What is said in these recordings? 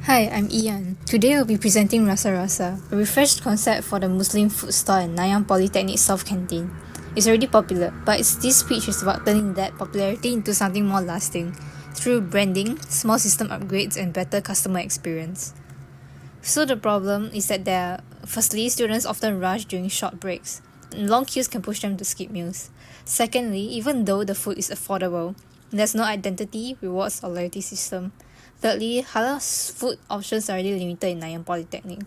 Hi, I'm Ian. Today I'll be presenting Rasa, a refreshed concept for the Muslim food store in Nanyang Polytechnic South Canteen. It's already popular, but this speech is about turning that popularity into something more lasting through branding, small system upgrades, and better customer experience. So the problem is that firstly, students often rush during short breaks. Long queues can push them to skip meals. Secondly, even though the food is affordable, there's no identity, rewards, or loyalty system. Thirdly, halal food options are already limited in Nanyang Polytechnic.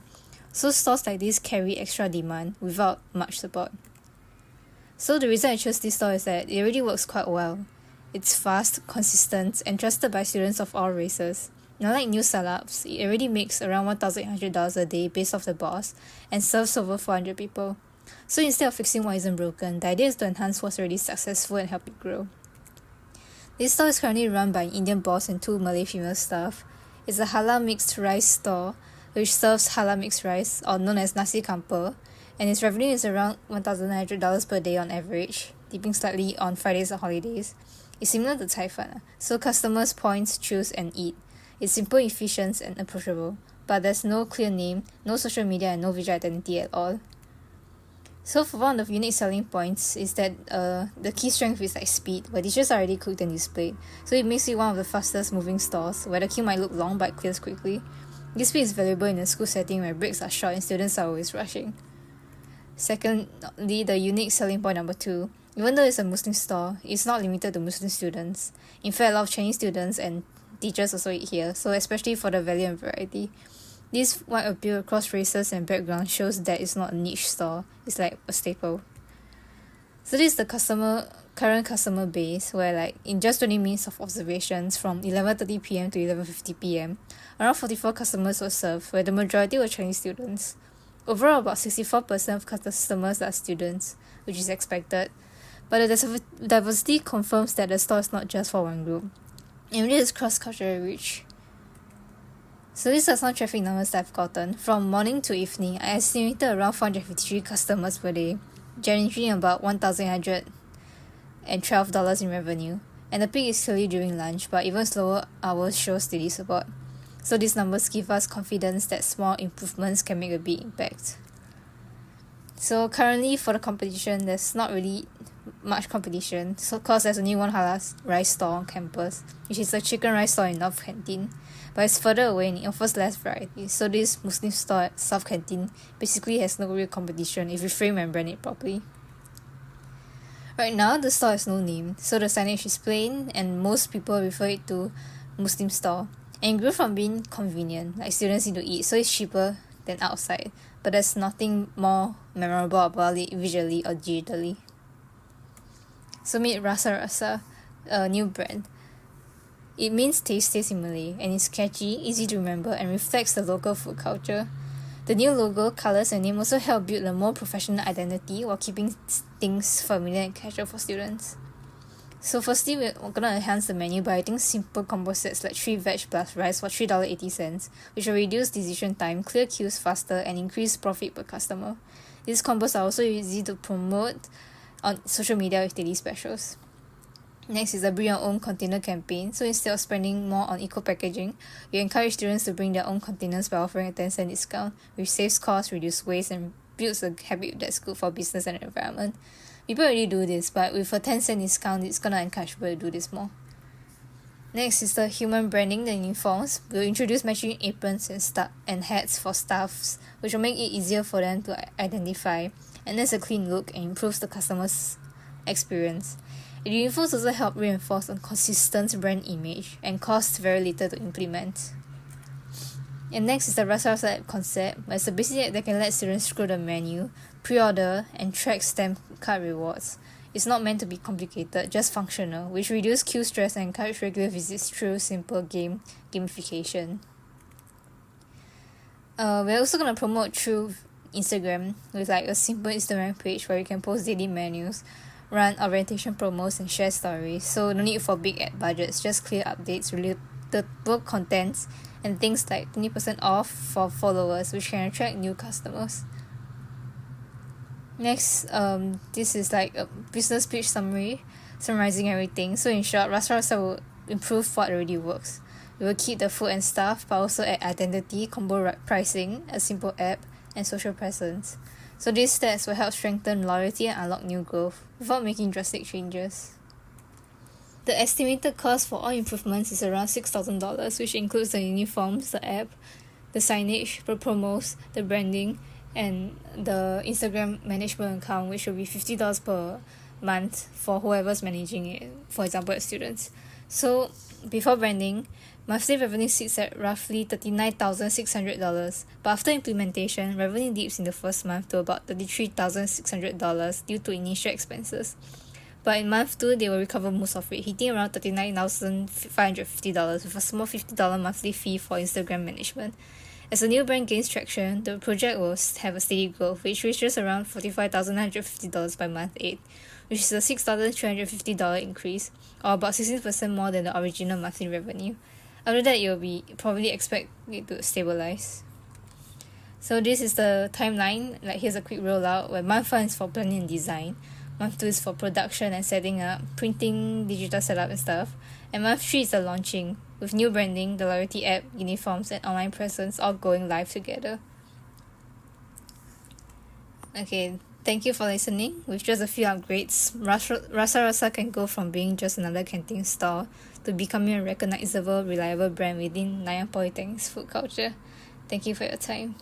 So stores like this carry extra demand without much support. So the reason I chose this store is that it already works quite well. It's fast, consistent, and trusted by students of all races. Unlike new startups, it already makes around $1,800 a day based off the boss and serves over 400 people. So instead of fixing what isn't broken, the idea is to enhance what's already successful and help it grow. This store is currently run by an Indian boss and 2 Malay female staff. It's a halal mixed rice store which serves halal mixed rice, or known as nasi campur, and its revenue is around $1,900 per day on average, dipping slightly on Fridays or holidays. It's similar to Cai Fan, so customers point, choose, and eat. It's simple, efficient, and approachable, but there's no clear name, no social media, and no visual identity at all. So for one of the unique selling points is that the key strength is like speed, where dishes are already cooked and displayed. So it makes it one of the fastest moving stores, where the queue might look long but clears quickly. This speed is valuable in a school setting where breaks are short and students are always rushing. Secondly, the unique selling point number 2. Even though it's a Muslim store, it's not limited to Muslim students. In fact, a lot of Chinese students and teachers also eat here, so especially for the value and variety. This wide appeal across races and backgrounds shows that it's not a niche store, it's like a staple. So this is the current customer base, where like in just 20 minutes of observations from 11:30 p.m. to 11:50 p.m, around 44 customers were served, where the majority were Chinese students. Overall, about 64% of customers are students, which is expected, but the diversity confirms that the store is not just for one group. And it is cross-cultural reach. So these are some traffic numbers that I've gotten. From morning to evening, I estimated around 453 customers per day, generating about $1,112 in revenue. And the peak is clearly during lunch, but even slower hours show steady support. So these numbers give us confidence that small improvements can make a big impact. So currently for the competition, there's not really much competition, so cause there's only one halal rice store on campus, which is a chicken rice store in North Canteen, but it's further away and it offers less variety. So this Muslim store at South Canteen basically has no real competition if you frame and brand it properly. Right now, the store has no name, so the signage is plain and most people refer it to Muslim store. And it grew from being convenient, like students need to eat, so it's cheaper than outside, but there's nothing more memorable about it visually or digitally. So meet Rasa, a new brand. It means taste in Malay, and it's catchy, easy to remember, and reflects the local food culture. The new logo, colours, and name also help build a more professional identity while keeping things familiar and casual for students. So firstly, we're going to enhance the menu by adding simple combo sets like 3 veg plus rice for $3.80, which will reduce decision time, clear queues faster, and increase profit per customer. These combos are also easy to promote on social media with daily specials. Next is the Bring Your Own Container campaign. So instead of spending more on eco-packaging, we encourage students to bring their own containers by offering a 10-cent discount, which saves costs, reduces waste, and builds a habit that's good for business and the environment. People already do this, but with a 10-cent discount, it's gonna encourage people to do this more. Next is the human branding the uniforms. We'll introduce matching aprons and hats for staffs, which will make it easier for them to identify, and there's a clean look and improves the customer's experience. The uniforms also help reinforce a consistent brand image and cost very little to implement. And next is the Rasa app concept, where it's a basic app that can let students scroll the menu, pre-order, and track stamp card rewards. It's not meant to be complicated, just functional, which reduces queue stress and encourage regular visits through simple gamification. We're also going to promote through Instagram with like a simple Instagram page where you can post daily menus, run orientation promos, and share stories. So no need for big ad budgets, just clear updates related to book contents and things like 20% off for followers, which can attract new customers. Next, this is like a business pitch summary, summarizing everything. So in short, Rasa will improve what already works. We will keep the food and stuff, but also add identity, combo pricing, a simple app, and social presence. So these steps will help strengthen loyalty and unlock new growth without making drastic changes. The estimated cost for all improvements is around $6,000, which includes the uniforms, the app, the signage, the promos, the branding, and the Instagram management account, which will be $50 per month for whoever's managing it, for example, students. So before branding, monthly revenue sits at roughly $39,600, but after implementation, revenue dips in the first month to about $33,600 due to initial expenses. But in month 2, they will recover most of it, hitting around $39,550 with a small $50 monthly fee for Instagram management. As the new brand gains traction, the project will have a steady growth, which reaches around $45,950 by month 8, which is a $6,350 increase, or about 16% more than the original monthly revenue. After that, you'll be probably expect it to stabilize. So this is the timeline. Here's a quick rollout where month 1 is for planning and design, month 2 is for production and setting up, printing, digital setup and stuff, and month 3 is the launching, with new branding, the loyalty app, uniforms, and online presence all going live together. Okay, thank you for listening. With just a few upgrades, Rasa can go from being just another canteen store to becoming a recognizable, reliable brand within Nanyang Polytechnic's food culture. Thank you for your time.